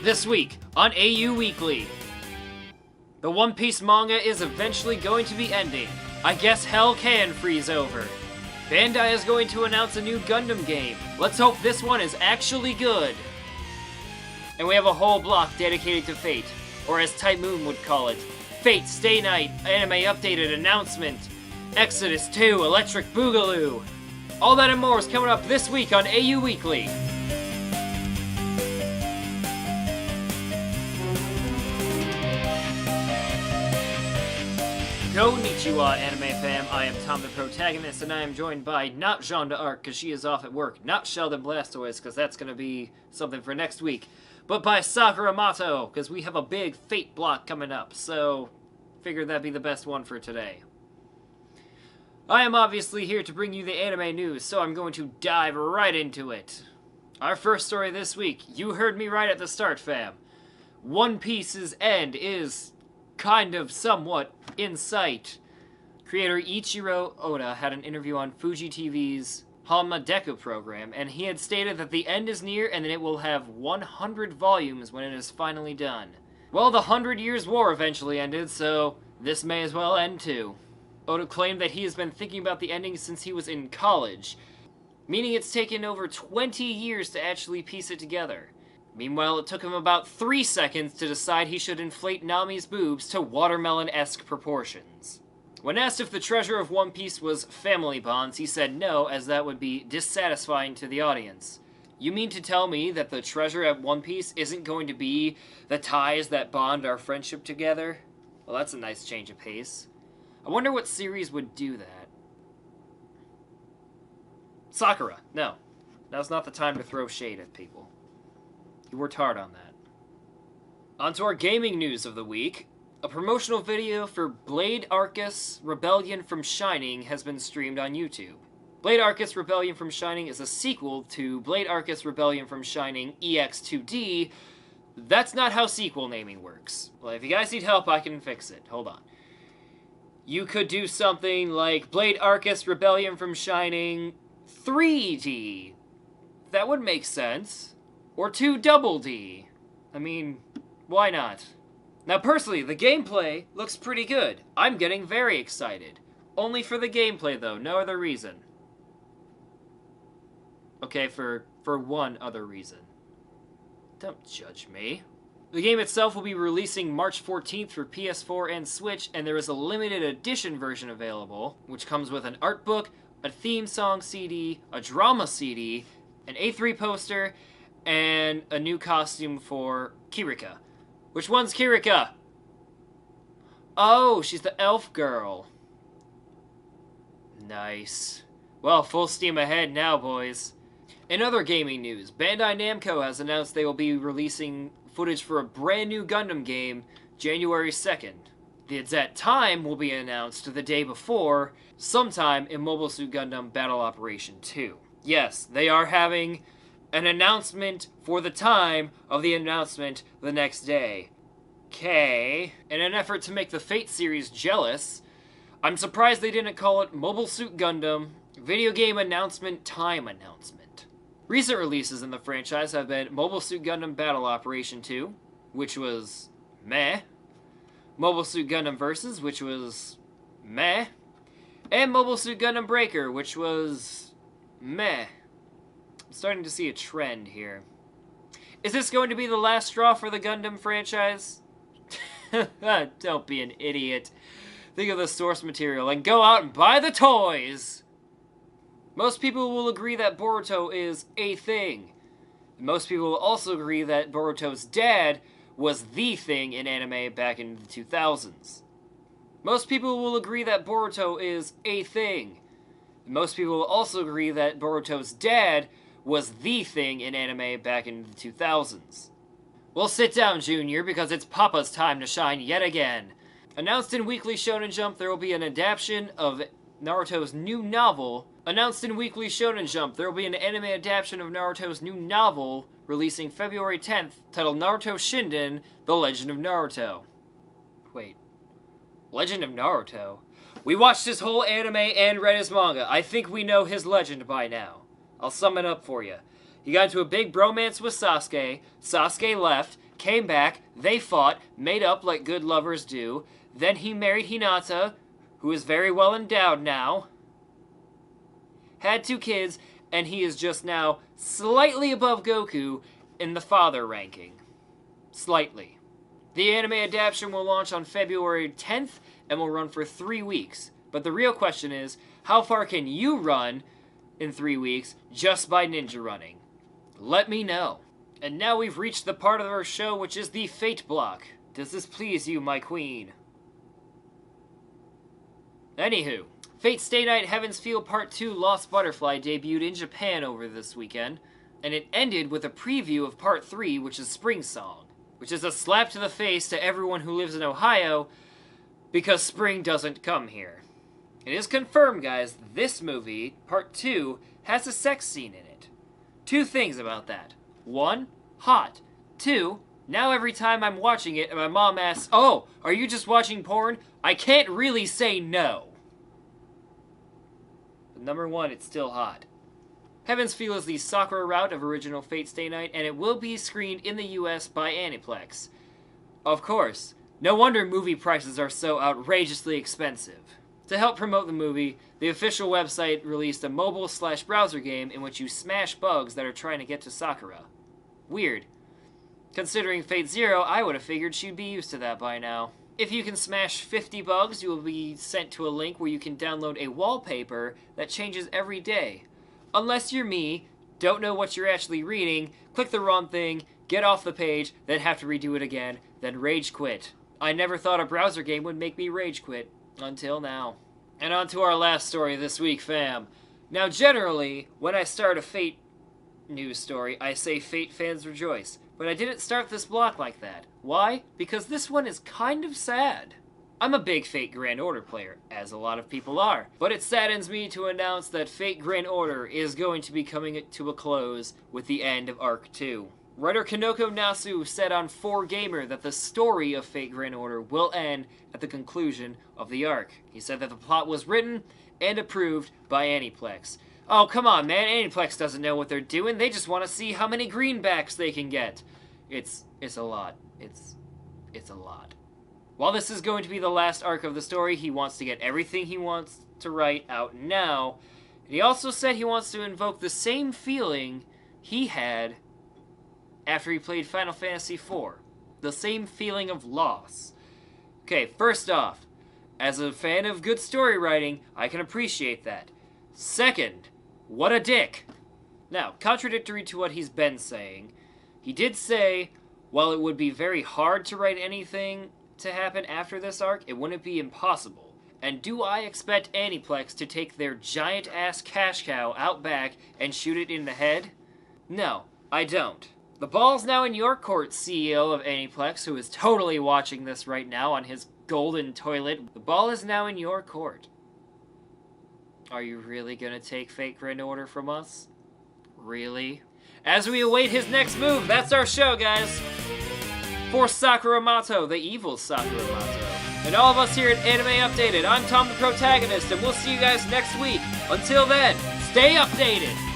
This week on AU Weekly. The One Piece manga is eventually going to be ending. I guess hell can freeze over. Bandai is going to announce a new Gundam game. Let's hope this one is actually good. And we have a whole block dedicated to Fate, or as Type Moon would call it, Fate Stay Night Anime Updated Announcement, Exodus 2 Electric Boogaloo. All that and more is coming up this week on AU Weekly. Konnichiwa, anime fam. I am Tom the Protagonist, and I am joined by not Jeanne d'Arc, because she is off at work, not Sheldon Blastoise, because that's going to be something for next week, but by Sakura Mato, because we have a big Fate block coming up, so figured that'd be the best one for today. I am obviously here to bring you the anime news, so I'm going to dive right into it. Our first story this week, you heard me right at the start, fam. One Piece's end is kind of somewhat in sight. Creator Ichiro Oda had an interview on Fuji TV's Hanma Deku program, and he had stated that the end is near and that it will have 100 volumes when it is finally done. Well, the 100 Years' War eventually ended, so this may as well end too. Oda claimed that he has been thinking about the ending since he was in college, meaning it's taken over 20 years to actually piece it together. Meanwhile, it took him about 3 seconds to decide he should inflate Nami's boobs to watermelon-esque proportions. When asked if the treasure of One Piece was family bonds, he said no, as that would be dissatisfying to the audience. You mean to tell me that the treasure at One Piece isn't going to be the ties that bond our friendship together? Well, that's a nice change of pace. I wonder what series would do that. Sakura. No. Now's not the time to throw shade at people. You worked hard on that. On to our gaming news of the week. A promotional video for Blade Arcus Rebellion from Shining has been streamed on YouTube. Blade Arcus Rebellion from Shining is a sequel to Blade Arcus Rebellion from Shining EX2D. That's not how sequel naming works. Well, if you guys need help, I can fix it. Hold on. You could do something like Blade Arcus Rebellion from Shining 3D. That would make sense. Or 2DD. I mean, why not? Now, personally, the gameplay looks pretty good. I'm getting very excited. Only for the gameplay, though. No other reason. Okay, for one other reason. Don't judge me. The game itself will be releasing March 14th for PS4 and Switch, and there is a limited edition version available, which comes with an art book, a theme song CD, a drama CD, an A3 poster, and a new costume for Kirika. Which one's Kirika? Oh, she's the elf girl. Nice. Well, full steam ahead now, boys. In other gaming news, Bandai Namco has announced they will be releasing footage for a brand new Gundam game January 2nd. The exact time will be announced the day before, sometime in Mobile Suit Gundam Battle Operation 2. Yes, they are having an announcement for the time of the announcement the next day. Okay. In an effort to make the Fate series jealous, I'm surprised they didn't call it Mobile Suit Gundam Video Game Announcement Time Announcement. Recent releases in the franchise have been Mobile Suit Gundam Battle Operation 2, which was meh, Mobile Suit Gundam Versus, which was meh, and Mobile Suit Gundam Breaker, which was meh. I'm starting to see a trend here. Is this going to be the last straw for the Gundam franchise? Don't be an idiot. Think of the source material and go out and buy the toys! Most people will agree that Boruto is a thing. Most people will also agree that Boruto's dad was the thing in anime back in the 2000s. Most people will agree that Boruto is a thing. Most people will also agree that Boruto's dad was the thing in anime back in the 2000s. Well, sit down, Junior, because it's Papa's time to shine yet again. Announced in Weekly Shonen Jump, there will be an adaptation of Naruto's new novel. Announced in Weekly Shonen Jump, there will be an anime adaptation of Naruto's new novel, releasing February 10th, titled Naruto Shinden, The Legend of Naruto. Wait. Legend of Naruto? We watched his whole anime and read his manga. I think we know his legend by now. I'll sum it up for you. He got into a big bromance with Sasuke. Sasuke left, came back, they fought, made up like good lovers do. Then he married Hinata, who is very well endowed now. Had 2 kids, and he is just now slightly above Goku in the father ranking. Slightly. The anime adaptation will launch on February 10th and will run for 3 weeks. But the real question is, how far can you run in 3 weeks just by ninja running? Let me know. And now we've reached the part of our show which is the Fate block. Does this please you, my queen? Anywho, Fate Stay Night Heaven's Feel Part 2 Lost Butterfly debuted in Japan over this weekend, and it ended with a preview of Part 3, which is Spring Song, which is a slap to the face to everyone who lives in Ohio, because spring doesn't come here. It is confirmed, guys, this movie, Part 2, has a sex scene in it. 2 things about that. 1, hot. 2, now every time I'm watching it and my mom asks, "Oh, are you just watching porn?" I can't really say no. But number 1, it's still hot. Heaven's Feel is the Sakura route of original Fate Stay Night, and it will be screened in the US by Aniplex. Of course, no wonder movie prices are so outrageously expensive. To help promote the movie, the official website released a mobile/browser game in which you smash bugs that are trying to get to Sakura. Weird. Considering Fate Zero, I would have figured she'd be used to that by now. If you can smash 50 bugs, you will be sent to a link where you can download a wallpaper that changes every day. Unless you're me, don't know what you're actually reading, click the wrong thing, get off the page, then have to redo it again, then rage quit. I never thought a browser game would make me rage quit. Until now. And on to our last story this week, fam. Now, generally, when I start a Fate news story, I say Fate fans rejoice. But I didn't start this block like that. Why? Because this one is kind of sad. I'm a big Fate Grand Order player, as a lot of people are. But it saddens me to announce that Fate Grand Order is going to be coming to a close with the end of Arc 2. Writer Kanoko Nasu said on 4Gamer that the story of Fate Grand Order will end at the conclusion of the arc. He said that the plot was written and approved by Aniplex. Oh, come on, man. Aniplex doesn't know what they're doing. They just want to see how many greenbacks they can get. It's a lot. It's a lot. While this is going to be the last arc of the story, he wants to get everything he wants to write out now. And he also said he wants to invoke the same feeling he had after he played Final Fantasy IV. The same feeling of loss. Okay, first off, as a fan of good story writing, I can appreciate that. Second, what a dick. Now, contradictory to what he's been saying, he did say, while it would be very hard to write anything to happen after this arc, it wouldn't be impossible. And do I expect Aniplex to take their giant-ass cash cow out back and shoot it in the head? No, I don't. The ball's now in your court, CEO of Aniplex, who is totally watching this right now on his golden toilet. The ball is now in your court. Are you really gonna take Fate Grand Order from us? Really? As we await his next move, that's our show, guys. For Sakuramato, the evil Sakuramato, and all of us here at Anime Updated, I'm Tom the Protagonist, and we'll see you guys next week. Until then, stay updated!